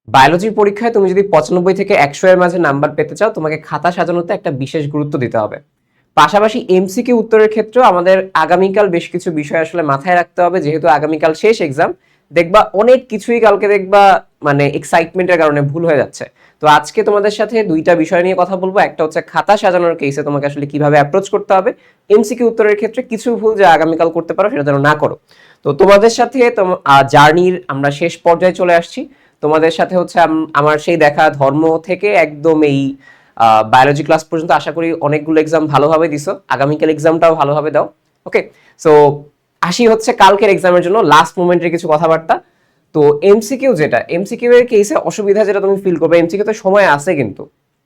বায়োলজির পরীক্ষায় তুমি যদি 95 থেকে 100 এর মাঝে নাম্বার পেতে চাও, তোমাকে খাতা সাজানোতে একটা বিশেষ গুরুত্ব দিতে হবে। পাশাপাশি এমসিকিউ উত্তরের ক্ষেত্রেও আমাদের আগামীকাল বেশ কিছু বিষয় আসলে মাথায় রাখতে হবে, যেহেতু আগামীকাল শেষ এক্সাম। দেখবা অনেক কিছুই কালকে দেখবা মানে এক্সাইটমেন্টের কারণে ভুল হয়ে যাচ্ছে। তো আজকে তোমাদের সাথে দুইটা বিষয় নিয়ে কথা বলবো। একটা হচ্ছে খাতা সাজানোর কেসে তোমাকে আসলে কিভাবে অ্যাপ্রোচ করতে হবে, এমসিকিউ উত্তরের ক্ষেত্রে কিছু ভুল যা আগামীকাল করতে পারো সেটা যেন না করো। তো তোমাদের সাথে জার্নির আমরা শেষ পর্যায়ে চলে আসছি। তোমাদের সাথে হচ্ছে আমার সেই দেখা ধর্ম থেকে একদম এই বায়োলজি ক্লাস পর্যন্ত আশা করি অনেকগুলো এক্সাম ভালোভাবে দিছো, আগামীকাল এক্সামটাও ভালোভাবে দাও। ওকে, সো আসি হচ্ছে কালকের এক্সামের জন্য লাস্ট মোমেন্টের কিছু কথাবার্তা। তো এমসিকিউ যেটা, এমসিকিউ এর কেসে অসুবিধা যেটা তুমি ফিল করবে, এমসিকিউ তে সময় আছে কিন্তু,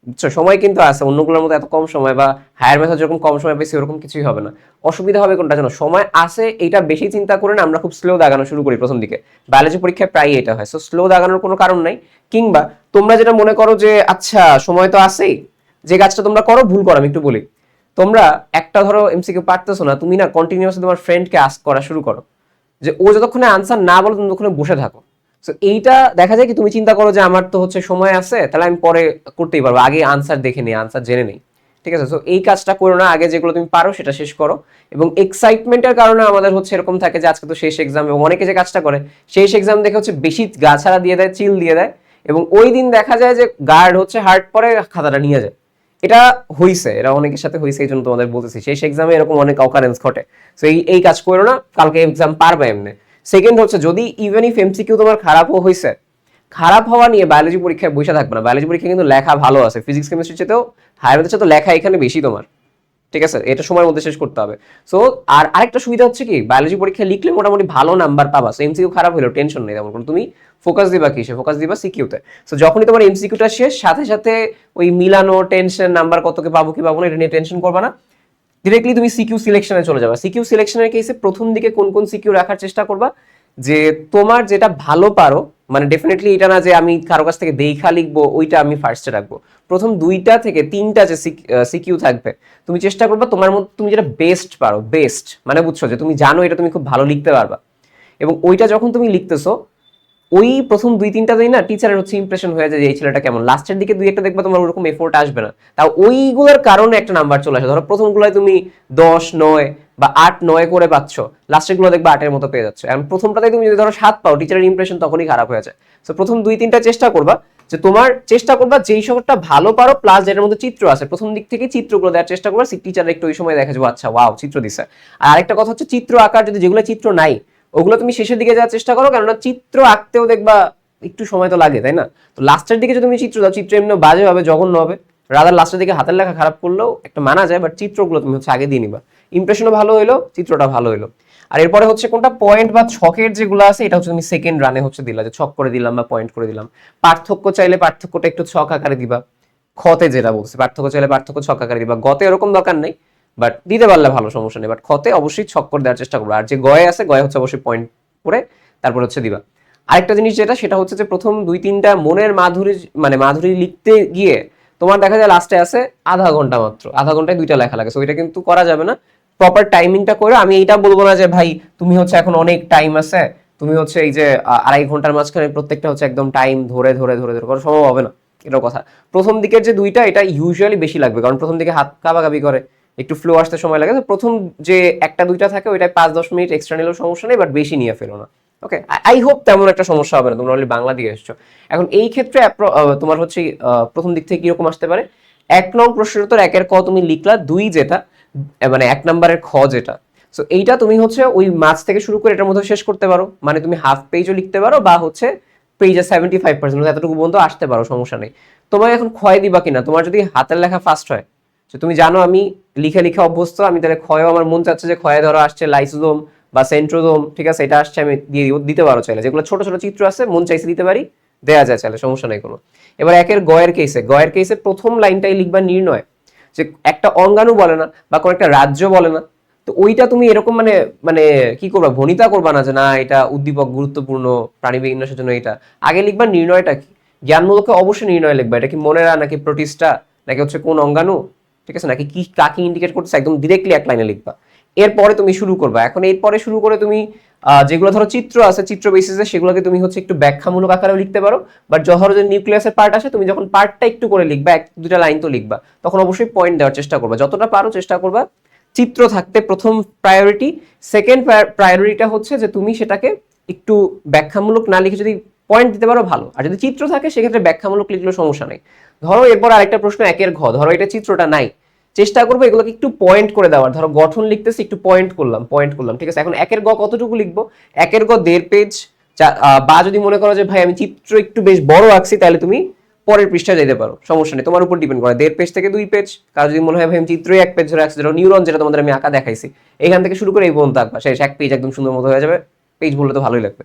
বুঝছো, সময় কিন্তু আছে, অন্যগুলোর মতো এত কম সময় বা হায়ার মেথড যেরকম কম সময় পেয়েছি ওরকম কিছুই হবে না। অসুবিধা হবে কোনটা জানো, সময় আছে এইটা বেশি চিন্তা করে না আমরা খুব স্লো দাগানো শুরু করি প্রথম দিকে। বায়োলজি পরীক্ষায় প্রায় এটা হয়, সো স্লো দাগানোর কোনো কারণ নাই। কিংবা তোমরা যেটা মনে করো যে আচ্ছা সময় তো আছেই, যে কাজটা তোমরা করো, ভুল করো, আমি একটু বলি। তোমরা একটা ধরো এমসিকিউ পারতেছো না, তুমি না কন্টিনিউয়াসলি তোমার ফ্রেন্ডকে আস্ক করা শুরু করো, যে ও যতক্ষণে আনসার না বলো তুমি ততক্ষণে বসে থাকো। সো এইটা দেখা যায় কি, তুমি চিন্তা করো যে আমার তো হচ্ছে সময় আছে, তাহলে আমি পরে করতেই পারবো, আগে আনসার দেখে নিই, আনসার জেনে নেই। ঠিক আছে, সো এই কাজটা করো না, আগে যেগুলো তুমি পারো সেটা শেষ করো। এবং এক্সাইটমেন্টের কারণে আমাদের হচ্ছে এরকম থাকে যে আজকে তো শেষ এক্সাম, এবং অনেকে যে কাজটা করে শেষ এক্সাম দেখে হচ্ছে বেশি গা ছাড়া দিয়ে দেয়, চিল দিয়ে দেয়, এবং ওই দিন দেখা যায় যে গার্ড হচ্ছে হার্ট পরে খাতাটা নিয়ে যায়। এটা হইছে, এটা অনেকের সাথে হইছে, এই জন্য তোমাদের বলতেছি শেষ এক্সামে এরকম অনেক অকারেন্স ঘটে। সো এই কাজ করো না, কালকে এক্সাম পারবে এমনি। সেকেন্ড হচ্ছে, যদি ইভেন ইফ এমসিকিউ তোমার খারাপও হয়েছে, খারাপ হওয়া নিয়ে বায়োলজি পরীক্ষায় বসে থাকবে না। বায়োলজি পরীক্ষা কিন্তু লেখা ভালো আছে, ফিজিক্স কেমিস্ট্রির চেয়েও হায়ার ম্যাথের চেয়ে তো লেখা এখানে বেশি তোমার। ঠিক আছে, এটা সময়ের মধ্যে শেষ করতে হবে। সো আর আরেকটা সুবিধা হচ্ছে কি, বায়োলজি পরীক্ষা লিখলে মোটামুটি ভালো নাম্বার পাবা। সো এমসিকিউ খারাপ হলেও টেনশন নেই তেমন কোনো, তুমি ফোকাস দিবা কিসে, ফোকাস দিবা সিকিউতে। সো যখনই তোমার এমসিকিউটা শেষ, সাথে সাথে ওই মিলানো টেনশন, নাম্বার কতকে পাবো কি পাবো না এটা নিয়ে টেনশন করবা না। ডিরেক্টলি তুমি সিকিউ সিলেকশনে চলে যাবে। সিকিউ সিলেকশনের কেসে প্রথম দিকে কোন কোন সিকিউ রাখার চেষ্টা করবা, যে তোমার যেটা ভালো পারো, মানে ডেফিনেটলি এটা না যে আমি কারো কাছ থেকে দেখা লিখবো ওইটা আমি ফার্স্টে রাখবো। প্রথম 2টা থেকে 3টা যে সিকিউ থাকবে, তুমি চেষ্টা করবা তোমার মধ্যে তুমি যেটা বেস্ট পারো, বেস্ট মানে বুঝছো যে তুমি জানো এটা তুমি খুব ভালো লিখতে পারবা, এবং ওইটা যখন তুমি লিখতেছো, ওই প্রথম 2-3টা দিন না টিচারের হচ্ছে ইমপ্রেশন হয়ে যায় যে এই ছেলেটা কেমন। লাস্টের দিকে 2-1টা দেখবা তোমার ওরকম এফোর্ট আসবে না, তাও ওইগুলোর কারণে একটা নাম্বার চলে আসে। ধরো প্রথমগুলোয় তুমি 10-9 বা 8-9 করে পাচ্ছ, লাস্টের গুলো দেখবা 8-এর মতো পেয়ে যাচ্ছে। এখন প্রথমটাতে তুমি যদি ধরো 7 পাও, টিচারের ইমপ্রেশন তখনই খারাপ হয়ে যায়। তো প্রথম 2-3টা চেষ্টা করবা, যে তোমার চেষ্টা করবা যেই শহরটা ভালো পারো প্লাস যেটার মধ্যে চিত্র আছে, প্রথম দিক থেকে চিত্রগুলো দেওয়ার চেষ্টা করবা। টিচার একটু ওই সময় দেখা যাবে আচ্ছা ওয়াও চিত্র দিছে। আর আরেকটা কথা হচ্ছে, চিত্র আঁকার যদি যেগুলো চিত্র নাই ওগুলো তুমি শেষের দিকে যাওয়ার চেষ্টা করো, কেননা চিত্র আঁকতেও দেখবা একটু সময় তো লাগে, তাই না? তো লাস্টের দিকে যদি তুমি চিত্র দাও, চিত্র এমনি বাজে হবে, জঘন্য হবে। রাদার লাস্টের দিকে হাতের লেখা খারাপ করলেও একটা মানা যায়, বাট চিত্রগুলো তুমি হচ্ছে আগে দিয়ে নিবা। ইমপ্রেশনও ভালো হইলো, চিত্রটা ভালো হইলো। আর এরপরে হচ্ছে কোনটা পয়েন্ট বা ছকের যেগুলো আছে, এটা হচ্ছে তুমি সেকেন্ড রানে হচ্ছে দিলা, যে ছক করে দিলাম বা পয়েন্ট করে দিলাম। পার্থক্য চাইলে পার্থক্যটা একটু ছক আকারে দিবা। খতে যেটা বলছে, পার্থক্য চাইলে পার্থক্য ছক আকারে দিবা। গতে এরকম দরকার নেই, বাট দিতে পারলে ভালো, সমস্যা নেই। বাট খতে অবশ্যই ছক করে দেওয়ার চেষ্টা করবো। আর যে গয়ে আছে, গয়ে হচ্ছে অবশ্যই পয়েন্ট করে তারপর হচ্ছে দিবা। আরেকটা জিনিস যেটা, সেটা হচ্ছে যে প্রথম 2-3টা মনের মাধুরী, মানে মাধুরী লিখতে গিয়ে তোমার দেখা যায় লাস্টে আছে আধা ঘন্টা মাত্র, আধা ঘন্টায় 2টা লেখা লাগে। সো এটা কিন্তু করা যাবে না, প্রপার টাইমিংটা করে। আমি এইটা বলবো না যে ভাই তুমি হচ্ছে এখন অনেক টাইম আছে, তুমি হচ্ছে এই যে 2.5 ঘন্টার মাঝখানে প্রত্যেকটা হচ্ছে একদম টাইম ধরে ধরে ধরে ধরে করা সম্ভব হবে না, এটার কথা। প্রথম দিকের যে 2টা, এটা ইউজুয়ালি বেশি লাগবে, কারণ প্রথম দিকে হাত কাবাকাবি করে, একটু ফ্লো আসতে সময় লাগে। তো প্রথম যে 1টা 2টা থাকে ওইটাই 5-10 মিনিট এক্সট্রা নিলেও সমস্যা নেই, বাট বেশি নিয়ে ফেলো না। ওকে, আই হোপ তেমন একটা সমস্যা হবে না, তোমরা অলরেডি বাংলা দিয়ে এসছো। এখন এই ক্ষেত্রে তোমার হচ্ছে প্রথম দিক থেকে কিরকম আসতে পারে, 1 নং প্রশ্নের উত্তর 1-এর ক তুমি লিখলা, 2 যেটা মানে 1 নম্বরের খ যেটা, সো এইটা তুমি হচ্ছে ওই মাছ থেকে শুরু করে এটার মধ্যে শেষ করতে পারো। মানে তুমি হাফ পেজও লিখতে পারো, বা হচ্ছে পেজে 75% এতটুকু পর্যন্ত আসতে পারো, সমস্যা নেই। তোমায় এখন ক্ষয় দিবা কিনা, তোমার যদি হাতের লেখা ফার্স্ট হয়, তো তুমি জানো আমি লিখে লিখে অভ্যস্ত, আমি তাহলে ক্ষয় আমার মন চাচ্ছে যে ক্ষয়ে ধরো আসছে লাইসোজোম বা সেন্ট্রোজোম, ঠিক আছে, এটা আসছে, আমি দিয়ে দিতে পারো চাইলে। যেগুলো ছোট ছোট চিত্র আছে মন চাইছে দিতে পারি, দেয়া যায় চাইলে, সমস্যা নেই কোনো। এবার 1-এর গয়ের কেসে প্রথম লাইনটাই লিখবা নির্ণয়, যে একটা অঙ্গাণু বলে না বা কোনো একটা রাজ্য বলে না, তো ওইটা তুমি এরকম মানে মানে কি করবা, ভনিতা করবা না যে না এটা উদ্দীপক গুরুত্বপূর্ণ প্রাণীবিন্যাসের জন্য। এটা আগে লিখবা নির্ণয়টা কি, জ্ঞানমূলকে অবশ্যই নির্ণয় লিখবা। এটা কি মনেরা, নাকি প্রোটিস্টা, নাকি হচ্ছে কোন অঙ্গাণু, ঠিক আছে, নাকি কি কাকে ইন্ডিকেট করতেছে, একদম ডিরেক্টলি 1 লাইনে লিখবা। এরপরে তুমি শুরু করবা। এখন এরপরে শুরু করে তুমি যেগুলো ধরো চিত্র আছে, চিত্র বেসিসে সেগুলোকে তুমি হচ্ছে একটু ব্যাখ্যামূলক আকারেও লিখতে পারো। বাট ধরো যে নিউক্লিয়াসের পার্ট আসে, তুমি যখন পার্টটা একটু করে লিখবা, এক দুটা লাইন তো লিখবা, তখন অবশ্যই পয়েন্ট দেওয়ার চেষ্টা করবা, যতটা পারো চেষ্টা করবা চিত্র থাকতে প্রথম প্রায়োরিটি। সেকেন্ড প্রায়োরিটিটা হচ্ছে যে তুমি সেটাকে একটু ব্যাখ্যামূলক না লিখে যদি পয়েন্ট দিতে পারো ভালো, আর যদি চিত্র থাকে সেক্ষেত্রে ব্যাখ্যামূলক লিখলেও সমস্যা নেই। ধরো এরপর আরেকটা প্রশ্ন, একের ঘ, ধরো এটা চিত্রটা নাই, চেষ্টা করবো এগুলোকে একটু পয়েন্ট করে দেওয়ার। ধরো গঠন লিখতেছি, একটু পয়েন্ট করলাম, ঠিক আছে। এখন একের গ কতটুকু লিখবো? একের গ 1.5 পেজ, বা যদি মনে করো যে ভাই আমি চিত্র একটু বেশ বড় আঁকছি, তাহলে তুমি পরের পৃষ্ঠায় যেতে পারো, সমস্যা নেই, তোমার উপর ডিপেন্ড করে। 1.5 পেজ থেকে 2 পেজ, কারো যদি মনে হয় ভাই আমি চিত্রই 1 পেজ ধরে আঁকছি, ধরো নিউরন যেটা তোমাদের আমি আঁকা দেখাইছি, এখান থেকে শুরু করে এই পর্যন্ত আঁকবা, শেষ 1 পেজ একদম সুন্দর মতো হয়ে যাবে, পেজ বললে তো ভালোই লাগবে।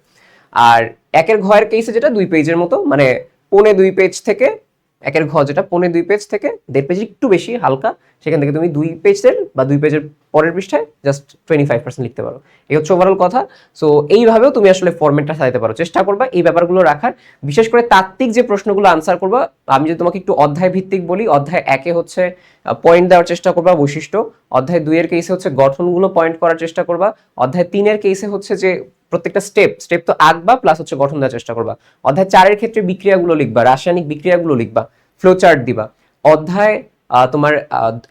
আর একের ঘয়ের কেসে যেটা 2 পেজের মতো, মানে 2.25 পেজ থেকে, একের ঘ যেটা 2.25 পেজ থেকে 1.5 পেজ একটু বেশি হালকা, সেখান থেকে তুমি 2 পেজের বা 2 পেজের পরের পৃষ্ঠায় জাস্ট 25% লিখতে পারো। এই হচ্ছে ওভারঅল কথা। সো এইভাবেও তুমি আসলে ফরম্যাটটা সাজাতে পারো, চেষ্টা করবা এই ব্যাপারগুলো রাখার। বিশেষ করে তাত্ত্বিক যে প্রশ্নগুলো আনসার করবা, আমি যদি তোমাকে একটু অধ্যায় ভিত্তিক বলি, অধ্যায় 1 হচ্ছে পয়েন্ট দেওয়ার চেষ্টা করবা বৈশিষ্ট্য, অধ্যায় 2 এর কেসে হচ্ছে গঠনগুলো পয়েন্ট করার চেষ্টা করবা, অধ্যায় 3 এর কেসে হচ্ছে যে প্রত্যেকটা স্টেপ তো আঁকবা প্লাস হচ্ছে গঠন দেওয়ার চেষ্টা করবা। অধ্যায় 4 এর ক্ষেত্রে বিক্রিয়াগুলো লিখবা, রাসায়নিক বিক্রিয়াগুলো লিখবা, ফ্লো চার্ট দিবা। অধ্যায় তোমার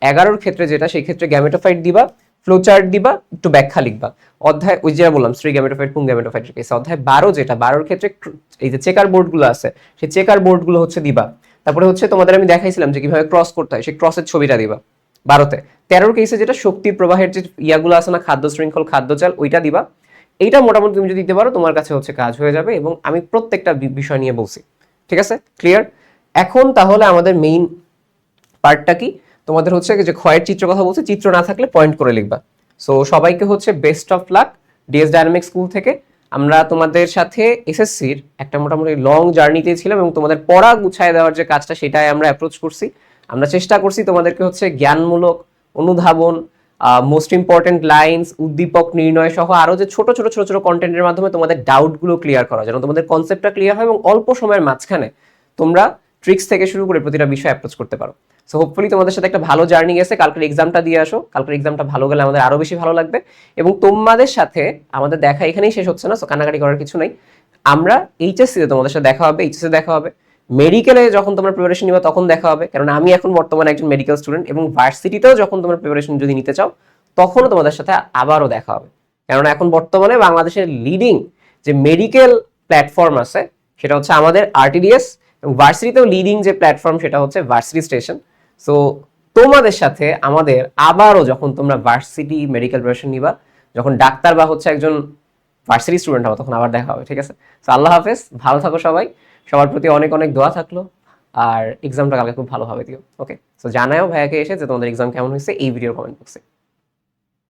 11 ক্ষেত্রে যেটা, সেই ক্ষেত্রে গ্যামেটোফাইট দিবা, ফ্লো চার্ট দিবা, একটু ব্যাখ্যা লিখবা। অধ্যায় ওই যেটা বললাম স্ত্রী গ্যামেটোফাইট, পুং গ্যামেটোফাইটের কেসে। অধ্যায় 12 যেটা, 12 ক্ষেত্রে এই যে চেকার বোর্ডগুলো আছে, সেই চেকার বোর্ডগুলো হচ্ছে দিবা। তারপরে হচ্ছে তোমাদের আমি দেখাইছিলাম যে কিভাবে ক্রস করতে হয়, সেই ক্রসের ছবিটা দিবা 12তে। 13 কেসে যেটা শক্তির প্রবাহের যে ইয়াগুলো আছে না, খাদ্য শৃঙ্খল, খাদ্য চাল, ওইটা দিবা। এইটা মোটামুটি তুমি যদি দিতে পারো তোমার কাছে হচ্ছে কাজ হয়ে যাবে, এবং আমি প্রত্যেকটা বিষয় নিয়ে বলছি, ঠিক আছে, ক্লিয়ার। এখন তাহলে আমাদের মেইন পার্টটা কি, তোমাদের হচ্ছে যে ক্ষয়ের চিত্র কথা বলছে, চিত্র না থাকলে পয়েন্ট করে লিখবা। সো সবাইকে হচ্ছে best of luck DS dynamic school থেকে। আমরা তোমাদের সাথে এসএসসির একটা মোটামুটি লং জার্নিতে ছিলাম, এবং তোমাদের পড়া গুছায় দেওয়ার যে কাজটা সেটাই আমরা অ্যাপ্রোচ করছি। আমরা চেষ্টা করছি তোমাদেরকে হচ্ছে জ্ঞানমূলক অনুধাবন, মোস্ট ইম্পর্টেন্ট লাইন্স, উদ্দীপক নির্ণয় সহ আরো যে ছোট ছোট ছোট ছোট কন্টেন্টের মাধ্যমে তোমাদের ডাউটগুলো ক্লিয়ার করা, যেন তোমাদের কনসেপ্টটা ক্লিয়ার হয় এবং অল্প সময়ের মাঝখানে তোমরা ট্রিক্স থেকে শুরু করে প্রতিটা বিষয় অ্যাপ্রোচ করতে পারো। সো হোপফুলি তোমাদের সাথে একটা ভালো জার্নি গেছে। কালকের এক্সামটা দিয়ে আসো, কালকের এক্সামটা ভালো গেলে আমাদের আরো বেশি ভালো লাগবে। এবং তোমাদের সাথে আমাদের দেখা এখানেই শেষ হচ্ছে না, সো কান্নাকাটি করার কিছু নাই। আমরা এইচএসসিতে তোমাদের সাথে দেখা হবে, এইচএসসি দেখা হবে, মেডিকেলে যখন তোমরা প্রিপারেশন নিবা তখন দেখা হবে, কারণ আমি এখন বর্তমানে একজন মেডিকেল স্টুডেন্ট, এবং ভার্সিটিতেও যখন তোমরা প্রিপারেশন যদি নিতে চাও তখনও তোমাদের সাথে আবারও দেখা হবে। কারণ এখন বর্তমানে বাংলাদেশের লিডিং যে মেডিকেল প্ল্যাটফর্ম আছে সেটা হচ্ছে আমাদের আরটিডিএস, এবং ভার্সিটিতেও লিডিং যে প্ল্যাটফর্ম সেটা হচ্ছে ভার্সিটি স্টেশন। সো তোমাদের সাথে আমাদের আবারও যখন তোমরা ভার্সিটি মেডিকেল প্রিপারেশন নিবা, যখন ডাক্তার বা হচ্ছে একজন ভার্সিটি স্টুডেন্ট হবে, তখন আবার দেখা হবে, ঠিক আছে। সো আল্লাহ হাফেজ, ভালো থাকো সবাই, সবার প্রতি অনেক অনেক দোয়া থাকলো, আর এক্সামটা কালকে খুব ভালোভাবে দিও। ওকে, সো জানাও ভাইয়াকে এসে যে তোমাদের এক্সাম কেমন হয়েছে এই ভিডিওর কমেন্ট বক্সে।